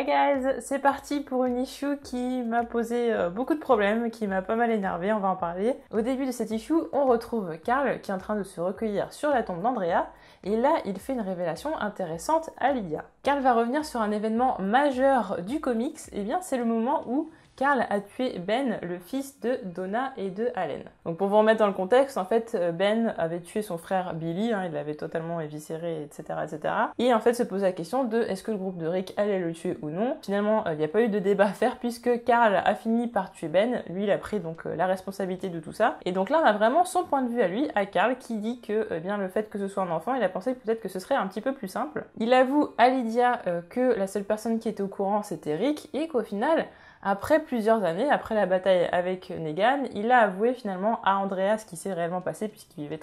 Hi guys, c'est parti pour une issue qui m'a posé beaucoup de problèmes, qui m'a pas mal énervé, on va en parler. Au début de cette issue, on retrouve Carl qui est en train de se recueillir sur la tombe d'Andrea, et là il fait une révélation intéressante à Lydia. Carl va revenir sur un événement majeur du comics, et bien c'est le moment où Carl a tué Ben, le fils de Donna et de Allen. Donc pour vous remettre dans le contexte, en fait, Ben avait tué son frère Billy, il l'avait totalement éviscéré, etc., etc. Et en fait se pose la question de est-ce que le groupe de Rick allait le tuer ou non. Finalement, il n'y a pas eu de débat à faire puisque Carl a fini par tuer Ben, lui il a pris donc la responsabilité de tout ça. Et donc là on a vraiment son point de vue à lui, à Carl, qui dit que bien le fait que ce soit un enfant, il a pensé peut-être que ce serait un petit peu plus simple. Il avoue à Lydia que la seule personne qui était au courant c'était Rick et qu'au final, après plusieurs années, après la bataille avec Negan, il a avoué finalement à Andrea ce qui s'est réellement passé puisqu'il vivait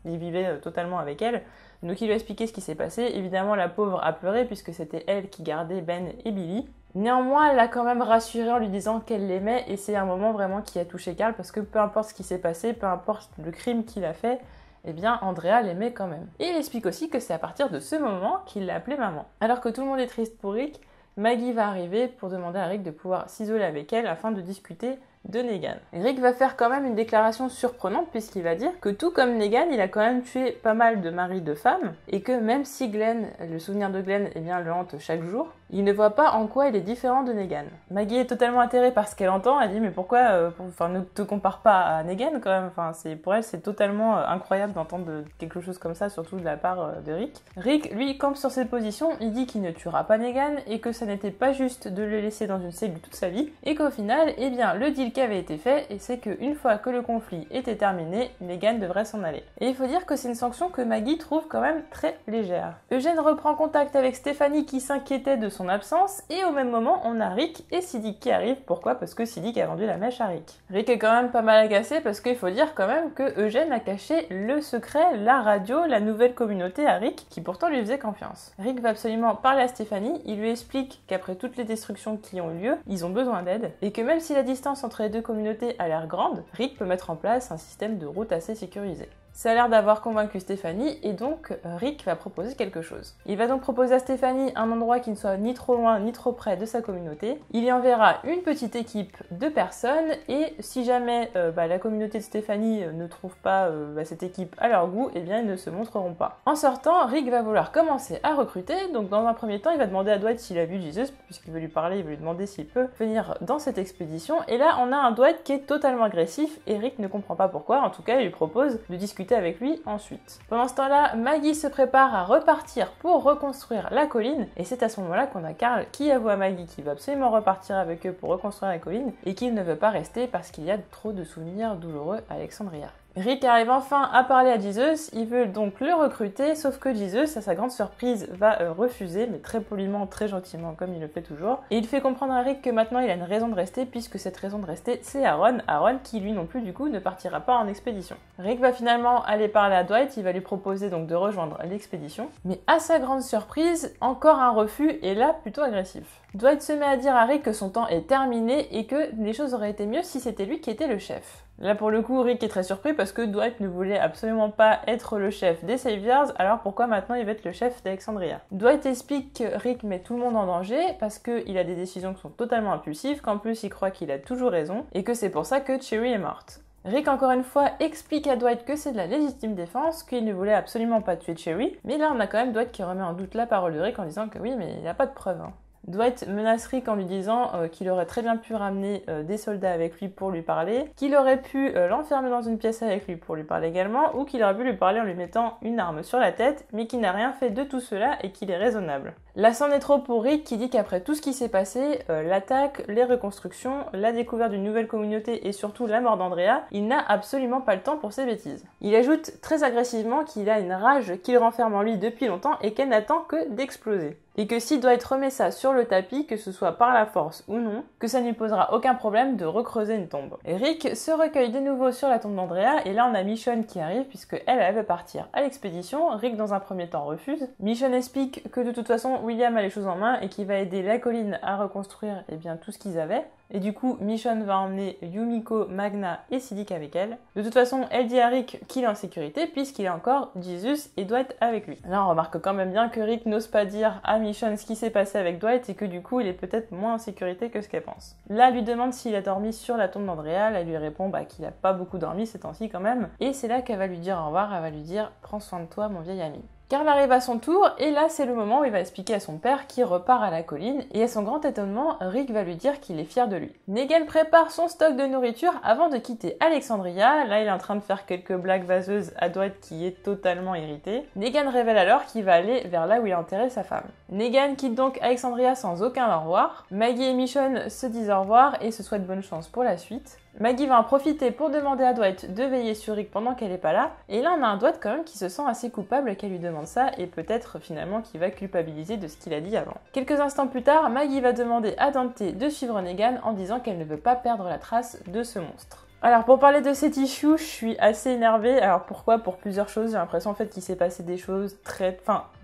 il vivait totalement avec elle. Donc il lui a expliqué ce qui s'est passé. Évidemment, la pauvre a pleuré puisque c'était elle qui gardait Ben et Billy. Néanmoins, elle l'a quand même rassuré en lui disant qu'elle l'aimait et c'est un moment vraiment qui a touché Carl parce que peu importe ce qui s'est passé, peu importe le crime qu'il a fait, eh bien Andrea l'aimait quand même. Et il explique aussi que c'est à partir de ce moment qu'il l'a appelée maman. Alors que tout le monde est triste pour Rick, Maggie va arriver pour demander à Rick de pouvoir s'isoler avec elle afin de discuter de Negan. Et Rick va faire quand même une déclaration surprenante puisqu'il va dire que tout comme Negan, il a quand même tué pas mal de maris de femmes et que même si Glenn, le souvenir de Glenn, eh bien, le hante chaque jour, il ne voit pas en quoi il est différent de Negan. Maggie est totalement atterrée par ce qu'elle entend, elle dit mais pourquoi, ne te compare pas à Negan quand même, pour elle c'est totalement incroyable d'entendre quelque chose comme ça, surtout de la part de Rick. Rick, lui, campe sur ses positions, il dit qu'il ne tuera pas Negan et que ça n'était pas juste de le laisser dans une cellule toute sa vie et qu'au final, eh bien, le deal qui avait été fait, et c'est qu'une fois que le conflit était terminé, Negan devrait s'en aller. Et il faut dire que c'est une sanction que Maggie trouve quand même très légère. Eugène reprend contact avec Stéphanie qui s'inquiétait de son absence, et au même moment, on a Rick et Siddiq qui arrivent. Pourquoi ? Parce que Siddiq a vendu la mèche à Rick. Rick est quand même pas mal agacé parce qu'il faut dire quand même que Eugène a caché le secret, la radio, la nouvelle communauté à Rick, qui pourtant lui faisait confiance. Rick va absolument parler à Stéphanie, il lui explique qu'après toutes les destructions qui ont eu lieu, ils ont besoin d'aide, et que même si la distance entre les deux communautés a l'air grande, Rick peut mettre en place un système de route assez sécurisé. Ça a l'air d'avoir convaincu Stéphanie et donc Rick va proposer quelque chose. Il va donc proposer à Stéphanie un endroit qui ne soit ni trop loin ni trop près de sa communauté. Il y enverra une petite équipe de personnes et si jamais la communauté de Stéphanie ne trouve pas cette équipe à leur goût, eh bien ils ne se montreront pas. En sortant, Rick va vouloir commencer à recruter, donc dans un premier temps il va demander à Dwight s'il a vu Jesus, puisqu'il veut lui parler, il veut lui demander s'il peut venir dans cette expédition. Et là on a un Dwight qui est totalement agressif et Rick ne comprend pas pourquoi, en tout cas il lui propose de discuter avec lui ensuite. Pendant ce temps-là, Maggie se prépare à repartir pour reconstruire la colline et c'est à ce moment-là qu'on a Carl qui avoue à Maggie qu'il va absolument repartir avec eux pour reconstruire la colline et qu'il ne veut pas rester parce qu'il y a trop de souvenirs douloureux à Alexandria. Rick arrive enfin à parler à Jesus, il veut donc le recruter, sauf que Jesus, à sa grande surprise, va refuser, mais très poliment, très gentiment, comme il le fait toujours. Et il fait comprendre à Rick que maintenant il a une raison de rester, puisque cette raison de rester, c'est Aaron qui lui non plus du coup ne partira pas en expédition. Rick va finalement aller parler à Dwight, il va lui proposer donc de rejoindre l'expédition, mais à sa grande surprise, encore un refus, et là plutôt agressif. Dwight se met à dire à Rick que son temps est terminé et que les choses auraient été mieux si c'était lui qui était le chef. Là pour le coup, Rick est très surpris parce que Dwight ne voulait absolument pas être le chef des Saviors, alors pourquoi maintenant il va être le chef d'Alexandria ? Dwight explique que Rick met tout le monde en danger parce qu'il a des décisions qui sont totalement impulsives, qu'en plus il croit qu'il a toujours raison, et que c'est pour ça que Cherry est morte. Rick encore une fois explique à Dwight que c'est de la légitime défense, qu'il ne voulait absolument pas tuer Cherry, mais là on a quand même Dwight qui remet en doute la parole de Rick en disant que oui mais il n'y a pas de preuves. Dwight menace Rick en lui disant qu'il aurait très bien pu ramener des soldats avec lui pour lui parler, qu'il aurait pu l'enfermer dans une pièce avec lui pour lui parler également, ou qu'il aurait pu lui parler en lui mettant une arme sur la tête, mais qu'il n'a rien fait de tout cela et qu'il est raisonnable. Là, c'en est trop pour Rick qui dit qu'après tout ce qui s'est passé, l'attaque, les reconstructions, la découverte d'une nouvelle communauté et surtout la mort d'Andrea, il n'a absolument pas le temps pour ces bêtises. Il ajoute très agressivement qu'il a une rage qu'il renferme en lui depuis longtemps et qu'elle n'attend que d'exploser. Et que s'il doit être remis ça sur le tapis, que ce soit par la force ou non, que ça ne lui posera aucun problème de recreuser une tombe. Et Rick se recueille de nouveau sur la tombe d'Andrea, et là on a Michonne qui arrive, puisque elle veut partir à l'expédition. Rick dans un premier temps refuse. Michonne explique que de toute façon William a les choses en main et qu'il va aider la colline à reconstruire tout ce qu'ils avaient. Et du coup, Michonne va emmener Yumiko, Magna et Siddiq avec elle. De toute façon, elle dit à Rick qu'il est en sécurité puisqu'il a encore Jesus et Dwight avec lui. Là, on remarque quand même bien que Rick n'ose pas dire à Michonne ce qui s'est passé avec Dwight et que du coup, il est peut-être moins en sécurité que ce qu'elle pense. Là, elle lui demande s'il a dormi sur la tombe d'Andrea. Elle lui répond qu'il a pas beaucoup dormi ces temps-ci quand même. Et c'est là qu'elle va lui dire au revoir. Elle va lui dire « Prends soin de toi, mon vieil ami ». Carl arrive à son tour et là c'est le moment où il va expliquer à son père qu'il repart à la colline et à son grand étonnement, Rick va lui dire qu'il est fier de lui. Negan prépare son stock de nourriture avant de quitter Alexandria. Là il est en train de faire quelques blagues vaseuses à Dwight qui est totalement irrité. Negan révèle alors qu'il va aller vers là où il a enterré sa femme. Negan quitte donc Alexandria sans aucun au revoir. Maggie et Michonne se disent au revoir et se souhaitent bonne chance pour la suite. Maggie va en profiter pour demander à Dwight de veiller sur Rick pendant qu'elle est pas là. Et là, on a un Dwight quand même qui se sent assez coupable qu'elle lui demande ça et peut-être finalement qu'il va culpabiliser de ce qu'il a dit avant. Quelques instants plus tard, Maggie va demander à Dante de suivre Negan en disant qu'elle ne veut pas perdre la trace de ce monstre. Alors pour parler de cet issue, je suis assez énervée. Alors pourquoi? Pour plusieurs choses. J'ai l'impression en fait qu'il s'est passé des choses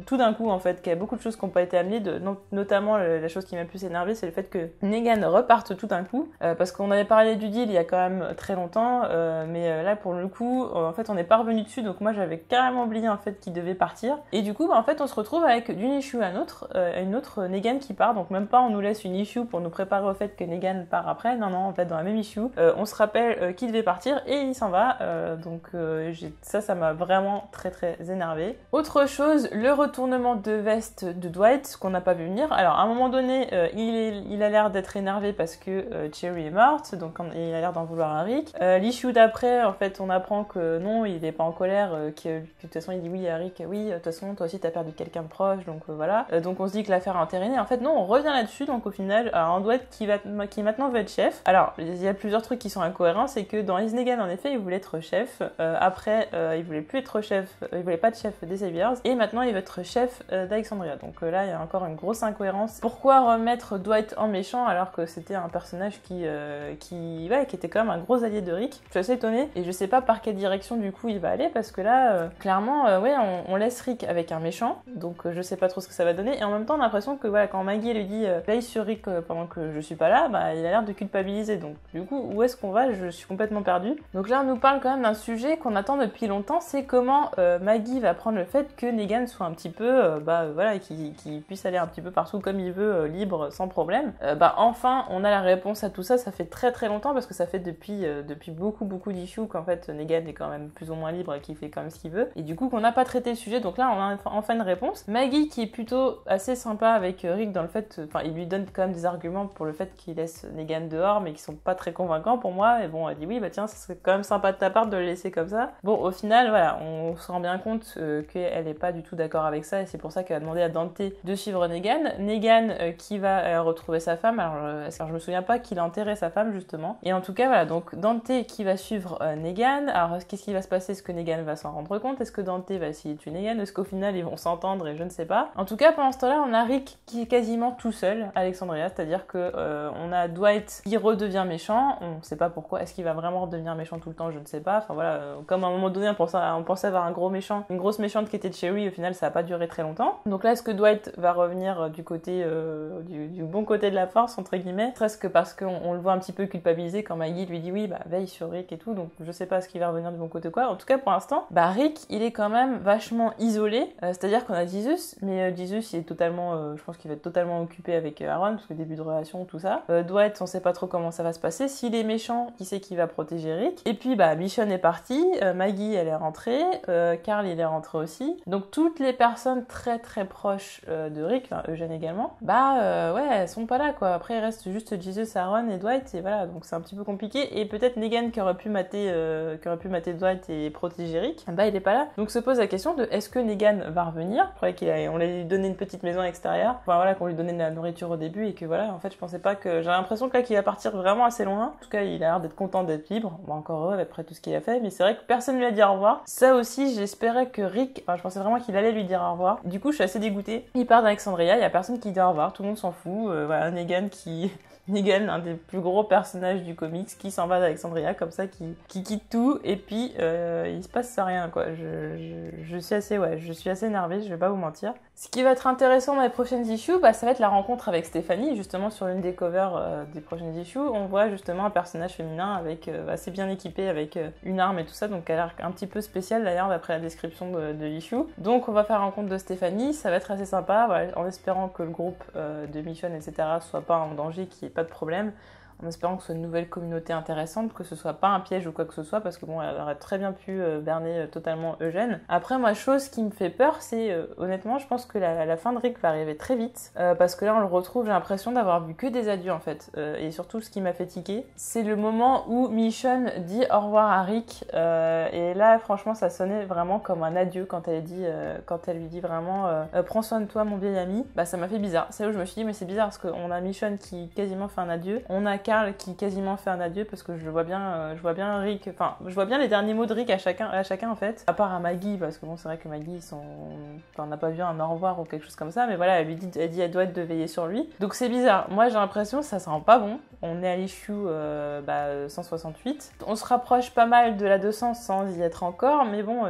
tout d'un coup en fait, qu'il y a beaucoup de choses qui n'ont pas été amenées. Notamment la chose qui m'a plus énervée, c'est le fait que Negan reparte tout d'un coup. Parce qu'on avait parlé du deal il y a quand même très longtemps. Mais là pour le coup, en fait on n'est pas revenu dessus. Donc moi j'avais carrément oublié en fait qu'il devait partir. Et du coup en fait on se retrouve avec d'une issue à une autre Negan qui part. Donc même pas on nous laisse une issue pour nous préparer au fait que Negan part après. Non en fait dans la même issue, on se rappelle qui devait partir et il s'en va. Ça m'a vraiment très énervé. Autre chose, le retournement de veste de Dwight, qu'on n'a pas vu venir. Alors à un moment donné, il a l'air d'être énervé parce que Cherry est morte, donc il a l'air d'en vouloir à Rick. L'issue d'après, en fait, on apprend que non, il n'est pas en colère, que de toute façon il dit oui à Rick, oui, de toute façon toi aussi t'as perdu quelqu'un de proche, donc voilà. Donc on se dit que l'affaire est entérinée. En fait non, on revient là-dessus, donc au final, un Dwight qui maintenant veut être chef. Alors il y a plusieurs trucs qui sont incohérents, c'est que dans Is Negan, en effet, il voulait être chef. Après, il voulait plus être chef. Il voulait pas être chef des Saviors. Et maintenant, il veut être chef d'Alexandria. Donc là, il y a encore une grosse incohérence. Pourquoi remettre Dwight en méchant alors que c'était un personnage qui était quand même un gros allié de Rick? Je suis assez étonnée et je sais pas par quelle direction du coup il va aller parce que là, clairement, on laisse Rick avec un méchant. Donc je sais pas trop ce que ça va donner. Et en même temps, on a l'impression que voilà, quand Maggie lui dit veille sur Rick pendant que je suis pas là, il a l'air de culpabiliser. Donc du coup, où est-ce qu'on va? Je suis complètement perdue. Donc là on nous parle quand même d'un sujet qu'on attend depuis longtemps, c'est comment Maggie va prendre le fait que Negan soit un petit peu, qu'il puisse aller un petit peu partout comme il veut, libre, sans problème. Enfin on a la réponse à tout ça, ça fait très longtemps parce que ça fait depuis beaucoup d'issues qu'en fait Negan est quand même plus ou moins libre et qu'il fait quand même ce qu'il veut. Et du coup qu'on n'a pas traité le sujet, donc là on a enfin une réponse. Maggie qui est plutôt assez sympa avec Rick dans le fait, il lui donne quand même des arguments pour le fait qu'il laisse Negan dehors mais qui sont pas très convaincants pour moi. Et bon, elle dit oui, tiens, ça serait quand même sympa de ta part de le laisser comme ça. Bon, au final, voilà, on se rend bien compte qu'elle n'est pas du tout d'accord avec ça et c'est pour ça qu'elle a demandé à Dante de suivre Negan. Negan qui va retrouver sa femme. Alors, je me souviens pas qu'il a enterré sa femme justement. Et en tout cas, voilà, donc Dante qui va suivre Negan. Alors, qu'est-ce qui va se passer? Est-ce que Negan va s'en rendre compte? Est-ce que Dante va essayer de tuer Negan? Est-ce qu'au final ils vont s'entendre? Et je ne sais pas. En tout cas, pendant ce temps-là, on a Rick qui est quasiment tout seul à Alexandria, c'est-à-dire que on a Dwight qui redevient méchant. On sait pas pourquoi. Est-ce qu'il va vraiment devenir méchant tout le temps? Je ne sais pas. Enfin voilà, comme à un moment donné on pensait avoir un gros méchant, une grosse méchante qui était Cherry, au final ça n'a pas duré très longtemps. Donc là, est-ce que Dwight va revenir du côté du bon côté de la force entre guillemets, presque parce qu'on le voit un petit peu culpabilisé quand Maggie lui dit oui veille sur Rick et tout, donc je sais pas ce qu'il va revenir du bon côté quoi. En tout cas pour l'instant, Rick il est quand même vachement isolé, c'est-à-dire qu'on a Jesus, mais Jesus il est totalement, je pense qu'il va être totalement occupé avec Aaron parce que début de relation tout ça. Dwight on sait pas trop comment ça va se passer, s'il est méchant, qui c'est qui va protéger Rick? Et puis Michonne est partie, Maggie elle est rentrée, Carl il est rentré aussi. Donc toutes les personnes très proches de Rick, Eugène également, elles sont pas là quoi. Après il reste juste Jesus, Aaron et Dwight et voilà, donc c'est un petit peu compliqué. Et peut-être Negan qui aurait pu mater Dwight et protéger Rick, il est pas là. Donc se pose la question de est-ce que Negan va revenir? Je croyais qu'on allait lui donner une petite maison à l'extérieur, qu'on lui donnait de la nourriture au début et que voilà, en fait je pensais pas que... J'ai l'impression que là qu'il va partir vraiment assez loin. En tout cas il a l'air d'être content content d'être libre. Bon, encore heureux après tout ce qu'il a fait, mais c'est vrai que personne ne lui a dit au revoir. Ça aussi, j'espérais que Rick, enfin je pensais vraiment qu'il allait lui dire au revoir. Du coup, je suis assez dégoûtée. Il part d'Alexandria, il y a personne qui dit au revoir, tout le monde s'en fout. Voilà, Negan qui... Negan, un des plus gros personnages du comics, qui s'en va d'Alexandria comme ça, qui quitte tout, et puis il se passe rien, quoi. Je suis assez énervée, je vais pas vous mentir. Ce qui va être intéressant dans les prochaines issues, bah, ça va être la rencontre avec Stéphanie, justement sur l'une des covers des prochaines issues. On voit justement un personnage féminin avec assez bien équipé, avec une arme et tout ça, donc elle a l'air un petit peu spécial d'ailleurs d'après la description de l'issue. Donc on va faire la rencontre de Stéphanie, ça va être assez sympa, voilà, en espérant que le groupe de Michonne, etc. soit pas en danger, qu'il n'y ait pas de problème, en espérant que ce soit une nouvelle communauté intéressante, que ce soit pas un piège ou quoi que ce soit, parce que bon, elle aurait très bien pu berner totalement Eugène. Après, moi, chose qui me fait peur, c'est honnêtement, je pense que la fin de Rick va arriver très vite, parce que là, on le retrouve, j'ai l'impression d'avoir vu que des adieux en fait, et surtout ce qui m'a fait tiquer, c'est le moment où Michonne dit au revoir à Rick, et là, franchement, ça sonnait vraiment comme un adieu quand elle lui dit vraiment prends soin de toi, mon vieil ami. Bah, ça m'a fait bizarre. C'est là où je me suis dit, mais c'est bizarre parce qu'on a Michonne qui quasiment fait un adieu, on a Carl qui quasiment fait un adieu parce que je vois bien Rick, enfin je vois bien les derniers mots de Rick à chacun en fait, à part à Maggie, parce que bon c'est vrai que Maggie on n'a pas vu un au revoir ou quelque chose comme ça, mais voilà, elle dit elle doit être de veiller sur lui, donc c'est bizarre. Moi j'ai l'impression que ça sent pas bon. On est à l'issue 168, on se rapproche pas mal de la 200 sans y être encore, mais bon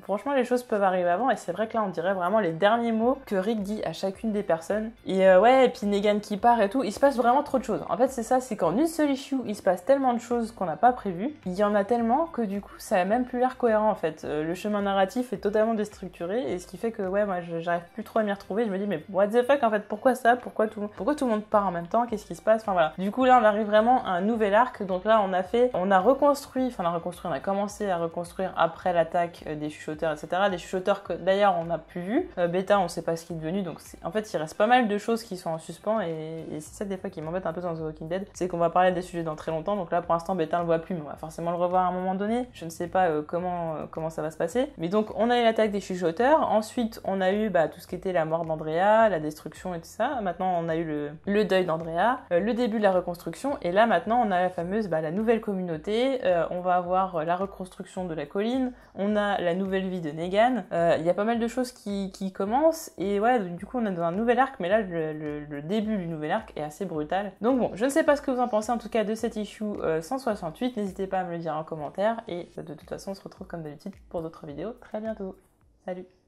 franchement les choses peuvent arriver avant, et c'est vrai que là on dirait vraiment les derniers mots que Rick dit à chacune des personnes, et et puis Negan qui part et tout, il se passe vraiment trop de choses. En fait c'est ça, c'est qu'en une seule issue il se passe tellement de choses qu'on n'a pas prévues, il y en a tellement que du coup ça a même plus l'air cohérent en fait. Le chemin narratif est totalement déstructuré, et ce qui fait que moi j'arrive plus trop à m'y retrouver, je me dis mais what the fuck en fait, pourquoi ça, pourquoi tout le monde part en même temps, qu'est-ce qui se passe, enfin voilà. Du coup là on arrive vraiment à un nouvel arc, donc là on a commencé à reconstruire après l'attaque des chuchoteurs, etc. Des chuchoteurs que d'ailleurs on n'a plus vu, Beta on sait pas ce qu'il est devenu, donc en fait il reste pas mal de choses qui sont en suspens, et c'est ça des fois qui m'embête un peu dans The Walking Dead, c'est qu'on va parler des sujets dans très longtemps, donc là pour l'instant Beta on le voit plus, mais on va forcément le revoir à un moment donné, je ne sais pas comment ça va se passer, mais donc on a eu l'attaque des chuchoteurs, ensuite on a eu tout ce qui était la mort d'Andrea, la destruction et tout ça, maintenant on a eu le deuil d'Andrea, le début de la reconstruction, et là maintenant on a la fameuse la nouvelle communauté, on va avoir la reconstruction de la colline, on a la nouvelle vie de Negan, il y a pas mal de choses qui commencent, et ouais, du coup on est dans un nouvel arc, mais là le début du nouvel arc est assez brutal. Donc bon, je ne sais pas ce que vous en pensez en tout cas de cette issue 168, n'hésitez pas à me le dire en commentaire, et de toute façon on se retrouve comme d'habitude pour d'autres vidéos très bientôt. Salut!